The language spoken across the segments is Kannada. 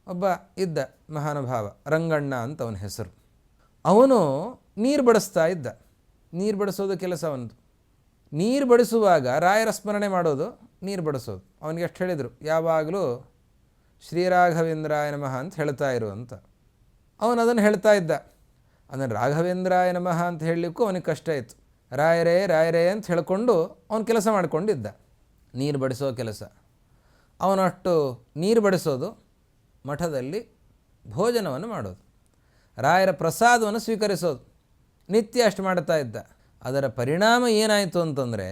ಒಬ್ಬ ಇದ್ದ ಮಹಾನುಭಾವ, ರಂಗಣ್ಣ ಅಂತ ಅವನ ಹೆಸರು. ಅವನು ನೀರು ಬಡಿಸ್ತಾ ಇದ್ದ. ನೀರು ಬಡಿಸೋದು ಕೆಲಸ ಅವನದು. ನೀರು ಬಡಿಸುವಾಗ ರಾಯರ ಸ್ಮರಣೆ ಮಾಡೋದು, ನೀರು ಬಡಿಸೋದು. ಅವನಿಗೆ ಎಷ್ಟು ಹೇಳಿದರು, ಯಾವಾಗಲೂ ಶ್ರೀರಾಘವೇಂದ್ರಾಯ ನಮಃ ಅಂತ ಹೇಳ್ತಾ ಇರು ಅಂತ. ಅವನು ಅದನ್ನು ಹೇಳ್ತಾ ಇದ್ದ. ಅದನ್ನು ರಾಘವೇಂದ್ರಾಯ ನಮಃ ಅಂತ ಹೇಳಲಿಕ್ಕೂ ಅವನಿಗೆ ಕಷ್ಟ ಇತ್ತು. ರಾಯರೇ ರಾಯರೇ ಅಂತ ಹೇಳಿಕೊಂಡು ಅವನು ಕೆಲಸ ಮಾಡಿಕೊಂಡಿದ್ದ, ನೀರು ಬಡಿಸೋ ಕೆಲಸ. ಅವನಷ್ಟು ನೀರು ಬಡಿಸೋದು, ಮಠದಲ್ಲಿ ಭೋಜನವನ್ನು ಮಾಡೋದು, ರಾಯರ ಪ್ರಸಾದವನ್ನು ಸ್ವೀಕರಿಸೋದು, ನಿತ್ಯ ಅಷ್ಟು ಮಾಡ್ತಾ ಇದ್ದ. ಅದರ ಪರಿಣಾಮ ಏನಾಯಿತು ಅಂತಂದರೆ,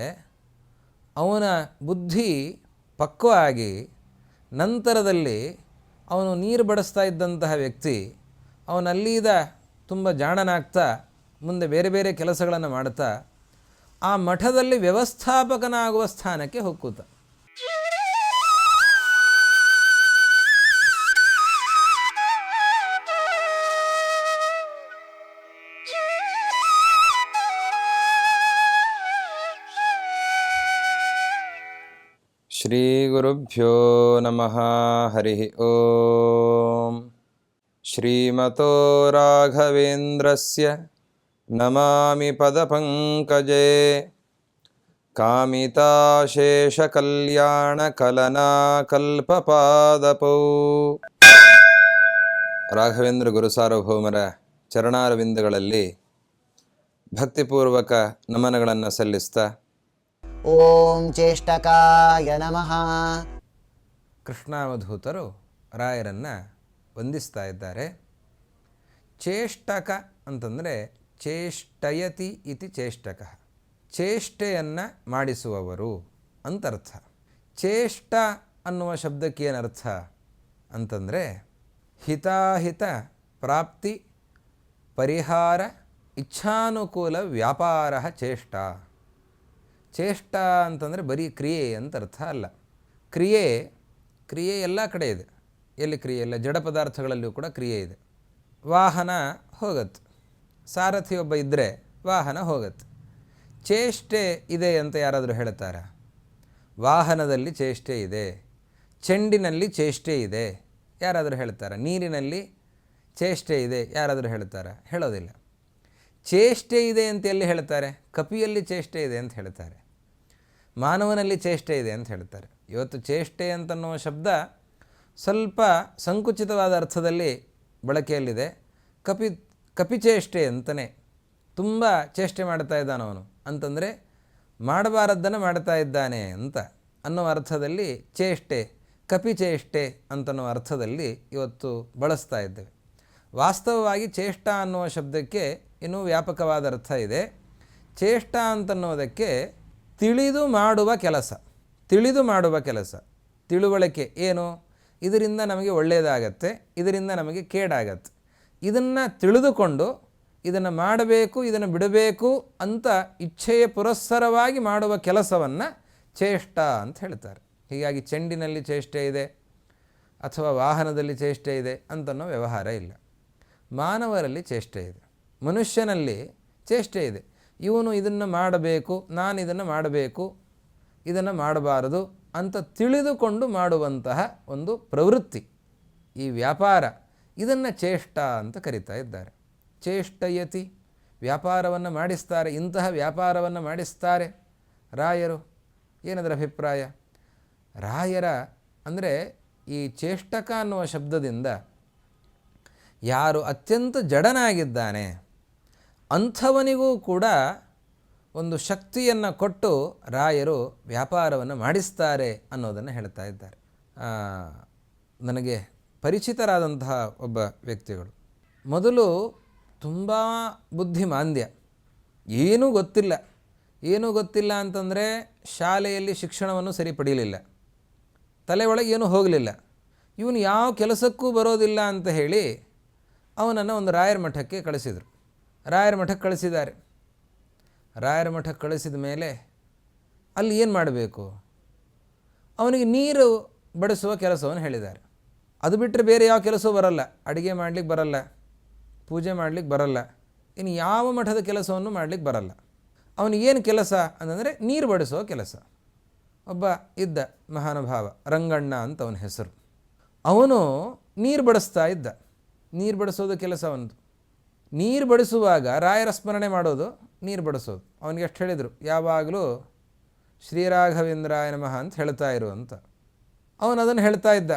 ಅವನ ಬುದ್ಧಿ ಪಕ್ವ ಆಗಿ ನಂತರದಲ್ಲಿ ಅವನು ನೀರು ಬಡಿಸ್ತಾ ಇದ್ದಂತಹ ವ್ಯಕ್ತಿ ಅವನಲ್ಲೀದ ತುಂಬ ಜಾಣನಾಗ್ತಾ ಮುಂದೆ ಬೇರೆ ಬೇರೆ ಕೆಲಸಗಳನ್ನು ಮಾಡ್ತಾ ಆ ಮಠದಲ್ಲಿ ವ್ಯವಸ್ಥಾಪಕನಾಗುವ ಸ್ಥಾನಕ್ಕೆ ಹೊಕ್ಕುತ್ತ. ಶ್ರೀ ಗುರುಭ್ಯೋ ನಮಃ. ಹರಿ ಓಂ. ಶ್ರೀಮತೋ ರಾಘವೇಂದ್ರಸ್ಯ ನಮಾಮಿ ಪದಪಂಕಜೇ. ಕಾಮಿತಾಶೇಷಕಲ್ಯಾಣಕಲನಾಕಲ್ಪಪಾದಪೌ. ರಾಘವೇಂದ್ರ ಗುರುಸಾರ್ವಭೌಮರ ಚರಣಾರವಿಂದಗಳಲ್ಲಿ ಭಕ್ತಿಪೂರ್ವಕ ನಮನಗಳನ್ನು ಸಲ್ಲಿಸ್ತಾ ಓಂ ಚೇಷ್ಟಕಾಯ ನಮಃ. ಕೃಷ್ಣಾವಧೂತರು ರಾಯರನ್ನು ವಂದಿಸ್ತಾ ಇದ್ದಾರೆ. ಚೇಷ್ಟಕ ಅಂತಂದರೆ ಚೇಷ್ಟಯತಿ ಇತಿ ಚೇಷ್ಟಕ, ಚೇಷ್ಟೆಯನ್ನು ಮಾಡಿಸುವವರು ಅಂತರ್ಥ. ಚೇಷ್ಟ ಅನ್ನುವ ಶಬ್ದಕ್ಕೆ ಏನರ್ಥ ಅಂತಂದರೆ ಹಿತಾಹಿತ ಪ್ರಾಪ್ತಿ ಪರಿಹಾರ ಇಚ್ಛಾನುಕೂಲ ವ್ಯಾಪಾರ ಚೇಷ್ಟ. ಚೇಷ್ಟ ಅಂತಂದರೆ ಬರೀ ಕ್ರಿಯೆ ಅಂತ ಅರ್ಥ ಅಲ್ಲ. ಕ್ರಿಯೆ ಎಲ್ಲ ಕಡೆ ಇದೆ. ಎಲ್ಲಿ ಕ್ರಿಯೆ ಇಲ್ಲ? ಜಡ ಪದಾರ್ಥಗಳಲ್ಲಿಯೂ ಕೂಡ ಕ್ರಿಯೆ ಇದೆ. ವಾಹನ ಹೋಗುತ್ತೆ, ಸಾರಥಿ ಒಬ್ಬ ಇದ್ದರೆ ವಾಹನ ಹೋಗುತ್ತೆ. ಚೇಷ್ಟೆ ಇದೆ ಅಂತ ಯಾರಾದರೂ ಹೇಳ್ತಾರಾ? ವಾಹನದಲ್ಲಿ ಚೇಷ್ಟೆ ಇದೆ, ಚೆಂಡಿನಲ್ಲಿ ಚೇಷ್ಟೆ ಇದೆ ಯಾರಾದರೂ ಹೇಳ್ತಾರಾ? ನೀರಿನಲ್ಲಿ ಚೇಷ್ಟೆ ಇದೆ ಯಾರಾದರೂ ಹೇಳ್ತಾರಾ? ಹೇಳೋದಿಲ್ಲ. ಚೇಷ್ಟೆ ಇದೆ ಅಂತ ಎಲ್ಲಿ ಹೇಳ್ತಾರೆ? ಕಪಿಯಲ್ಲಿ ಚೇಷ್ಟೆ ಇದೆ ಅಂತ ಹೇಳ್ತಾರೆ, ಮಾನವನಲ್ಲಿ ಚೇಷ್ಟೆ ಇದೆ ಅಂತ ಹೇಳ್ತಾರೆ. ಇವತ್ತು ಚೇಷ್ಟೆ ಅಂತನ್ನುವ ಶಬ್ದ ಸ್ವಲ್ಪ ಸಂಕುಚಿತವಾದ ಅರ್ಥದಲ್ಲಿ ಬಳಕೆಯಲ್ಲಿದೆ. ಕಪಿಚೇಷ್ಟೆ ಅಂತಲೇ, ತುಂಬ ಚೇಷ್ಟೆ ಮಾಡ್ತಾ ಇದ್ದಾನವನು ಅಂತಂದರೆ ಮಾಡಬಾರದ್ದನ್ನು ಮಾಡ್ತಾ ಇದ್ದಾನೆ ಅಂತ ಅನ್ನೋ ಅರ್ಥದಲ್ಲಿ ಚೇಷ್ಟೆ, ಕಪಿಚೇಷ್ಟೆ ಅಂತನ್ನೋ ಅರ್ಥದಲ್ಲಿ ಇವತ್ತು ಬಳಸ್ತಾ ಇದ್ದೇವೆ. ವಾಸ್ತವವಾಗಿ ಚೇಷ್ಟ ಅನ್ನುವ ಶಬ್ದಕ್ಕೆ ಇನ್ನೂ ವ್ಯಾಪಕವಾದ ಅರ್ಥ ಇದೆ. ಚೇಷ್ಟ ಅಂತನ್ನೋದಕ್ಕೆ ತಿಳಿದು ಮಾಡುವ ಕೆಲಸ, ತಿಳುವಳಿಕೆ. ಏನು? ಇದರಿಂದ ನಮಗೆ ಒಳ್ಳೆಯದಾಗತ್ತೆ, ಇದರಿಂದ ನಮಗೆ ಕೇಡಾಗತ್ತೆ, ಇದನ್ನು ತಿಳಿದುಕೊಂಡು ಇದನ್ನು ಮಾಡಬೇಕು, ಇದನ್ನು ಬಿಡಬೇಕು ಅಂತ ಇಚ್ಛೆಯ ಪುರಸ್ಸರವಾಗಿ ಮಾಡುವ ಕೆಲಸವನ್ನು ಚೇಷ್ಟ ಅಂತ ಹೇಳ್ತಾರೆ. ಹೀಗಾಗಿ ಚೆಂಡಿನಲ್ಲಿ ಚೇಷ್ಟೆ ಇದೆ ಅಥವಾ ವಾಹನದಲ್ಲಿ ಚೇಷ್ಟೆ ಇದೆ ಅಂತನ್ನೋ ವ್ಯವಹಾರ ಇಲ್ಲ. ಮಾನವರಲ್ಲಿ ಚೇಷ್ಟೆ ಇದೆ, ಮನುಷ್ಯನಲ್ಲಿ ಚೇಷ್ಟೆ ಇದೆ. ಇವನು ಇದನ್ನು ಮಾಡಬೇಕು, ನಾನು ಇದನ್ನು ಮಾಡಬೇಕು, ಇದನ್ನು ಮಾಡಬಾರದು ಅಂತ ತಿಳಿದುಕೊಂಡು ಮಾಡುವಂತಹ ಒಂದು ಪ್ರವೃತ್ತಿ, ಈ ವ್ಯಾಪಾರ, ಇದನ್ನು ಚೇಷ್ಟ ಅಂತ ಕರೀತಾ ಇದ್ದಾರೆ. ಚೇಷ್ಟಯತಿ, ವ್ಯಾಪಾರವನ್ನು ಮಾಡಿಸ್ತಾರೆ. ಇಂತಹ ವ್ಯಾಪಾರವನ್ನು ಮಾಡಿಸ್ತಾರೆ ರಾಯರು. ಏನದರ ಅಭಿಪ್ರಾಯ? ರಾಯರ ಅಂದರೆ ಈ ಚೇಷ್ಟಕ ಅನ್ನುವ ಶಬ್ದದಿಂದ ಯಾರು ಅತ್ಯಂತ ಜಡನಾಗಿದ್ದಾನೆ ಅಂಥವನಿಗೂ ಕೂಡ ಒಂದು ಶಕ್ತಿಯನ್ನು ಕೊಟ್ಟು ರಾಯರು ವ್ಯಾಪಾರವನ್ನು ಮಾಡಿಸ್ತಾರೆ ಅನ್ನೋದನ್ನು ಹೇಳ್ತಾ ಇದ್ದಾರೆ. ನನಗೆ ಪರಿಚಿತರಾದಂತಹ ಒಬ್ಬ ವ್ಯಕ್ತಿಗಳು, ಮೊದಲು ತುಂಬ ಬುದ್ಧಿಮಾಂದ್ಯ, ಏನೂ ಗೊತ್ತಿಲ್ಲ ಅಂತಂದರೆ ಶಾಲೆಯಲ್ಲಿ ಶಿಕ್ಷಣವನ್ನು ಸರಿ ಪಡೀಲಿಲ್ಲ, ತಲೆ ಒಳಗೆ ಏನೂ ಹೋಗಲಿಲ್ಲ. ಇವನು ಯಾವ ಕೆಲಸಕ್ಕೂ ಬರೋದಿಲ್ಲ ಅಂತ ಹೇಳಿ ಅವನನ್ನು ಒಂದು ರಾಯರ ಮಠಕ್ಕೆ ಕಳಿಸಿದರು. ರಾಯರ ಮಠಕ್ಕೆ ಕಳಿಸಿದ್ದಾರೆ. ರಾಯರ ಮಠಕ್ಕೆ ಕಳಿಸಿದ ಮೇಲೆ ಅಲ್ಲಿ ಏನು ಮಾಡಬೇಕು? ಅವನಿಗೆ ನೀರು ಬಡಿಸುವ ಕೆಲಸವನ್ನು ಹೇಳಿದ್ದಾರೆ. ಅದು ಬಿಟ್ಟರೆ ಬೇರೆ ಯಾವ ಕೆಲಸವೂ ಬರಲ್ಲ. ಅಡುಗೆ ಮಾಡಲಿಕ್ಕೆ ಬರಲ್ಲ, ಪೂಜೆ ಮಾಡಲಿಕ್ಕೆ ಬರಲ್ಲ, ಇನ್ನು ಯಾವ ಮಠದ ಕೆಲಸವನ್ನು ಮಾಡಲಿಕ್ಕೆ ಬರಲ್ಲ. ಅವನಿಗೇನು ಕೆಲಸ ಅಂತಂದರೆ ನೀರು ಬಡಿಸುವ ಕೆಲಸ. ಒಬ್ಬ ಇದ್ದ ಮಹಾನುಭಾವ, ರಂಗಣ್ಣ ಅಂತ ಅವನ ಹೆಸರು. ಅವನು ನೀರು ಬಡಿಸ್ತಾ ಇದ್ದ. ನೀರು ಬಡಿಸೋದು ಕೆಲಸ ಒಂದು. ನೀರು ಬಡಿಸುವಾಗ ರಾಯರ ಸ್ಮರಣೆ ಮಾಡೋದು, ನೀರು ಬಡಿಸೋದು. ಅವನಿಗೆ ಎಷ್ಟು ಹೇಳಿದರು, ಯಾವಾಗಲೂ ಶ್ರೀರಾಘವೇಂದ್ರಾಯ ನಮಃ ಅಂತ ಹೇಳ್ತಾ ಇರು ಅಂತ. ಅವನು ಅದನ್ನು ಹೇಳ್ತಾ ಇದ್ದ.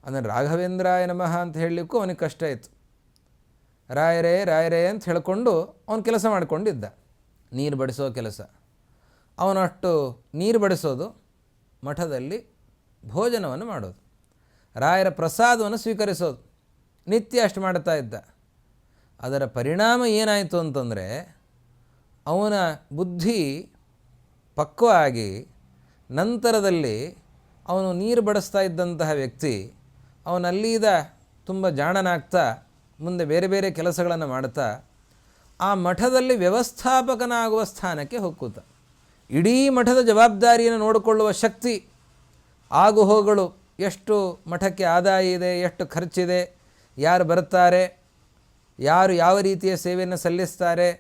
ಅದನ್ನು ರಾಘವೇಂದ್ರಾಯ ನಮಃ ಅಂತ ಹೇಳಲಿಕ್ಕೂ ಅವನಿಗೆ ಕಷ್ಟ ಇತ್ತು. ರಾಯರೇ ರಾಯರೇ ಅಂತ ಹೇಳಿಕೊಂಡು ಅವನು ಕೆಲಸ ಮಾಡಿಕೊಂಡಿದ್ದ, ನೀರು ಬಡಿಸೋ ಕೆಲಸ. ಅವನಷ್ಟು ನೀರು ಬಡಿಸೋದು, ಮಠದಲ್ಲಿ ಭೋಜನವನ್ನು ಮಾಡೋದು, ರಾಯರ ಪ್ರಸಾದವನ್ನು ಸ್ವೀಕರಿಸೋದು, ನಿತ್ಯ ಅಷ್ಟು ಮಾಡ್ತಾ ಇದ್ದ. ಅದರ ಪರಿಣಾಮ ಏನಾಯಿತು ಅಂತಂದರೆ, ಅವನ ಬುದ್ಧಿ ಪಕ್ವ ಆಗಿ ನಂತರದಲ್ಲಿ ಅವನು ನೀರು ಬಡಿಸ್ತಾ ಇದ್ದಂತಹ ವ್ಯಕ್ತಿ ಅವನಲ್ಲೀದ ತುಂಬ ಜಾಣನಾಗ್ತಾ ಮುಂದೆ ಬೇರೆ ಬೇರೆ ಕೆಲಸಗಳನ್ನು ಮಾಡ್ತಾ ಆ ಮಠದಲ್ಲಿ ವ್ಯವಸ್ಥಾಪಕನಾಗುವ ಸ್ಥಾನಕ್ಕೆ ಹೊಕ್ಕುತ್ತ. ಇಡೀ ಮಠದ ಜವಾಬ್ದಾರಿಯನ್ನು ನೋಡಿಕೊಳ್ಳುವ ಶಕ್ತಿ, ಆಗುಹೋಗಳು, ಎಷ್ಟು ಮಠಕ್ಕೆ ಆದಾಯ ಇದೆ, ಎಷ್ಟು ಖರ್ಚಿದೆ, ಯಾರು ಬರ್ತಾರೆ, ಯಾರು ಯಾವ ರೀತಿಯ ಸೇವೆಯನ್ನು ಸಲ್ಲಿಸ್ತಾರೆ,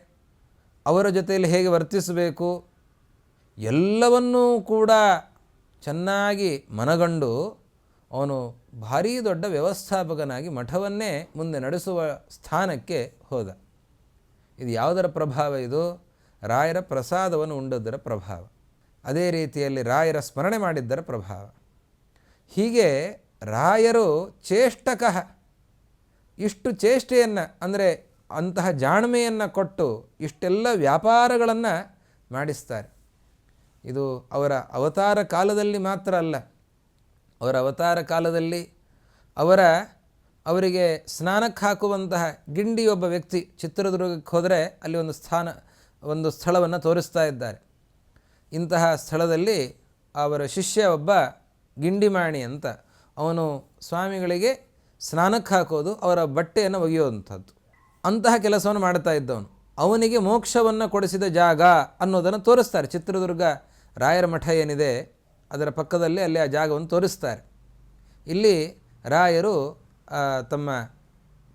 ಅವರ ಜೊತೆಯಲ್ಲಿ ಹೇಗೆ ವರ್ತಿಸಬೇಕು, ಎಲ್ಲವನ್ನೂ ಕೂಡ ಚೆನ್ನಾಗಿ ಮನಗಂಡು ಅವನು ಭಾರೀ ದೊಡ್ಡ ವ್ಯವಸ್ಥಾಪಕನಾಗಿ ಮಠವನ್ನೇ ಮುಂದೆ ನಡೆಸುವ ಸ್ಥಾನಕ್ಕೆ ಹೋದ. ಇದು ಯಾವುದರ ಪ್ರಭಾವ? ಇದು ರಾಯರ ಪ್ರಸಾದವನ್ನು ಉಂಡದ್ದರ ಪ್ರಭಾವ. ಅದೇ ರೀತಿಯಲ್ಲಿ ರಾಯರ ಸ್ಮರಣೆ ಮಾಡಿದ್ದರ ಪ್ರಭಾವ. ಹೀಗೆ ರಾಯರು ಚೇಷ್ಟಕಃ, ಇಷ್ಟು ಚೇಷ್ಟೆಯನ್ನು ಅಂದರೆ ಅಂತಹ ಜಾಣ್ಮೆಯನ್ನು ಕೊಟ್ಟು ಇಷ್ಟೆಲ್ಲ ವ್ಯಾಪಾರಗಳನ್ನು ಮಾಡಿಸ್ತಾರೆ. ಇದು ಅವರ ಅವತಾರ ಕಾಲದಲ್ಲಿ ಮಾತ್ರ ಅಲ್ಲ. ಅವರ ಅವತಾರ ಕಾಲದಲ್ಲಿ ಅವರಿಗೆ ಸ್ನಾನಕ್ಕೆ ಹಾಕುವಂತಹ ಗಿಂಡಿ ಒಬ್ಬ ವ್ಯಕ್ತಿ ಚಿತ್ರದುರ್ಗಕ್ಕೆ ಹೋದರೆ ಅಲ್ಲಿ ಒಂದು ಸ್ಥಳವನ್ನು ತೋರಿಸ್ತಾ ಇದ್ದಾರೆ. ಇಂತಹ ಸ್ಥಳದಲ್ಲಿ ಅವರ ಶಿಷ್ಯ ಒಬ್ಬ ಗಿಂಡಿಮಾಣಿ ಅಂತ, ಅವನು ಸ್ವಾಮಿಗಳಿಗೆ ಸ್ನಾನಕ್ಕೆ ಹಾಕೋದು, ಅವರ ಬಟ್ಟೆಯನ್ನು ಒಗೆಯುವಂಥದ್ದು, ಅಂತಹ ಕೆಲಸವನ್ನು ಮಾಡ್ತಾ ಇದ್ದವನು. ಅವನಿಗೆ ಮೋಕ್ಷವನ್ನು ಕೊಡಿಸಿದ ಜಾಗ ಅನ್ನೋದನ್ನು ತೋರಿಸ್ತಾರೆ. ಚಿತ್ರದುರ್ಗ ರಾಯರ ಮಠ ಏನಿದೆ ಅದರ ಪಕ್ಕದಲ್ಲಿ ಅಲ್ಲಿ ಆ ಜಾಗವನ್ನು ತೋರಿಸ್ತಾರೆ. ಇಲ್ಲಿ ರಾಯರು ತಮ್ಮ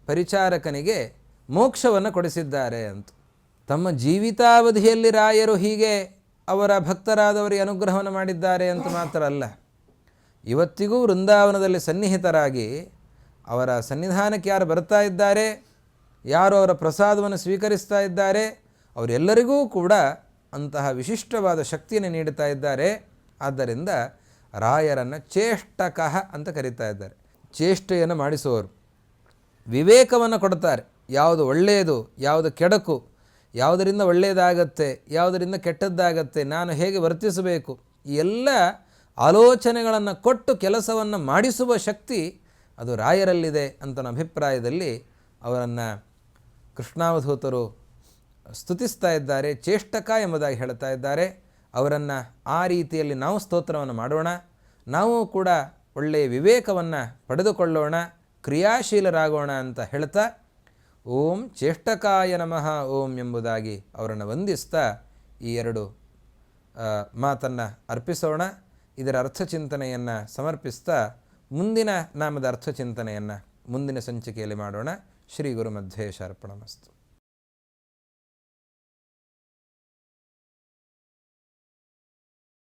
ಪರಿಚಾರಕನಿಗೆ ಮೋಕ್ಷವನ್ನು ಕೊಡಿಸಿದ್ದಾರೆ ಅಂತ. ತಮ್ಮ ಜೀವಿತಾವಧಿಯಲ್ಲಿ ರಾಯರು ಹೀಗೆ ಅವರ ಭಕ್ತರಾದವರಿಗೆ ಅನುಗ್ರಹವನ್ನು ಮಾಡಿದ್ದಾರೆ ಅಂತ ಮಾತ್ರ ಅಲ್ಲ, ಇವತ್ತಿಗೂ ವೃಂದಾವನದಲ್ಲಿ ಸನ್ನಿಹಿತರಾಗಿ ಅವರ ಸನ್ನಿಧಾನಕ್ಕೆ ಯಾರು ಬರ್ತಾ ಇದ್ದಾರೆ, ಯಾರು ಅವರ ಪ್ರಸಾದವನ್ನು ಸ್ವೀಕರಿಸ್ತಾ ಇದ್ದಾರೆ, ಅವರೆಲ್ಲರಿಗೂ ಕೂಡ ಅಂತಹ ವಿಶಿಷ್ಟವಾದ ಶಕ್ತಿಯನ್ನು ನೀಡುತ್ತಾ ಇದ್ದಾರೆ. ಆದ್ದರಿಂದ ರಾಯರನ್ನು ಚೇಷ್ಟಕಃ ಅಂತ ಕರೀತಾ ಇದ್ದಾರೆ. ಚೇಷ್ಟೆಯನ್ನು ಮಾಡಿಸುವವರು, ವಿವೇಕವನ್ನು ಕೊಡ್ತಾರೆ. ಯಾವುದು ಒಳ್ಳೆಯದು, ಯಾವುದು ಕೆಡಕು, ಯಾವುದರಿಂದ ಒಳ್ಳೆಯದಾಗತ್ತೆ, ಯಾವುದರಿಂದ ಕೆಟ್ಟದ್ದಾಗತ್ತೆ, ನಾನು ಹೇಗೆ ವರ್ತಿಸಬೇಕು, ಈ ಎಲ್ಲ ಆಲೋಚನೆಗಳನ್ನು ಕೊಟ್ಟು ಕೆಲಸವನ್ನು ಮಾಡಿಸುವ ಶಕ್ತಿ ಅದು ರಾಯರಲ್ಲಿದೆ ಅಂತ ಅಭಿಪ್ರಾಯದಲ್ಲಿ ಅವರನ್ನು ಕೃಷ್ಣಾವಧೂತರು ಸ್ತುತಿಸ್ತಾ ಇದ್ದಾರೆ. ಚೇಷ್ಟಕ ಎಂಬುದಾಗಿ ಹೇಳ್ತಾ ಇದ್ದಾರೆ. ಅವರನ್ನು ಆ ರೀತಿಯಲ್ಲಿ ನಾವು ಸ್ತೋತ್ರವನ್ನು ಮಾಡೋಣ. ನಾವು ಕೂಡ ಒಳ್ಳೆಯ ವಿವೇಕವನ್ನು ಪಡೆದುಕೊಳ್ಳೋಣ, ಕ್ರಿಯಾಶೀಲರಾಗೋಣ ಅಂತ ಹೇಳ್ತಾ ಓಂ ಚೇಷ್ಟಕಾಯ ನಮಃ ಓಂ ಎಂಬುದಾಗಿ ಅವರನ್ನು ವಂದಿಸ್ತಾ ಈ ಎರಡು ಮಾತನ್ನು ಅರ್ಪಿಸೋಣ. ಇದರ ಅರ್ಥಚಿಂತನೆಯನ್ನು ಸಮರ್ಪಿಸ್ತಾ ಮುಂದಿನ ನಾಮದ ಅರ್ಥಚಿಂತನೆಯನ್ನು ಮುಂದಿನ ಸಂಚಿಕೆಯಲ್ಲಿ ಮಾಡೋಣ. ಶ್ರೀ ಗುರು ಮಧ್ವೇಶ ಅರ್ಪಣಮಸ್ತು.